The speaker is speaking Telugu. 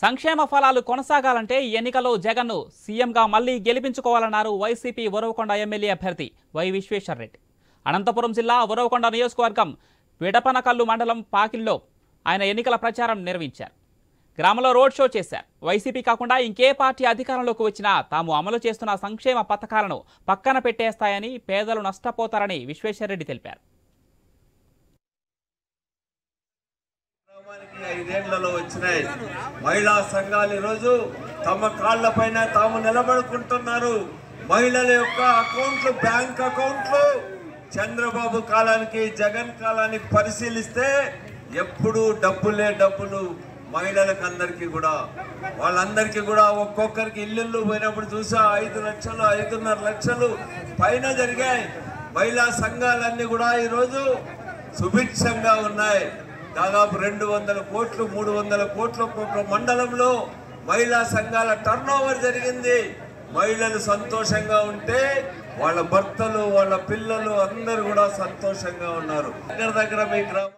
సంక్షేమ ఫలాలు కొనసాగాలంటే ఎన్నికల్లో జగన్ను సీఎంగా మళ్లీ గెలిపించుకోవాలన్నారు వైసీపీ ఉరవకొండ ఎమ్మెల్యే అభ్యర్థి వై విశ్వేశ్వరరెడ్డి. అనంతపురం జిల్లా ఉరవకొండ నియోజకవర్గం విడపనకల్లు మండలం పాకిల్లో ఆయన ఎన్నికల ప్రచారం నిర్వహించారు. గ్రామంలో రోడ్ షో చేశారు. వైసీపీ కాకుండా ఇంకే పార్టీ అధికారంలోకి వచ్చినా తాము అమలు చేస్తున్న సంక్షేమ పథకాలను పక్కన పెట్టేస్తాయని, పేదలు నష్టపోతారని విశ్వేశ్వరరెడ్డి తెలిపారు. 5 ఏళ్లలో వచ్చినాయి మహిళా సంఘాలు ఈరోజు తమ కాళ్లపైన తాము నిలబడుకుంటున్నారు. మహిళల యొక్క అకౌంట్లు, బ్యాంక్ అకౌంట్లు చంద్రబాబు కాలానికి జగన్ కాలానికి పరిశీలిస్తే ఎప్పుడు డబ్బులు మహిళలకు అందరికీ కూడా, వాళ్ళందరికీ కూడా ఒక్కొక్కరికి ఇల్లు పోయినప్పుడు చూసా 5 లక్షలు 5.5 లక్షలు పైన జరిగాయి. మహిళా సంఘాలన్నీ కూడా ఈరోజు సుభిక్షంగా ఉన్నాయి. దాదాపు 200 కోట్లు 300 కోట్లు ఒక్కొక్క మండలంలో మహిళా సంఘాల టర్నోవర్ జరిగింది. మహిళలు సంతోషంగా ఉంటే వాళ్ళ భర్తలు, వాళ్ళ పిల్లలు అందరూ కూడా సంతోషంగా ఉన్నారు. దగ్గర మీ గ్రామం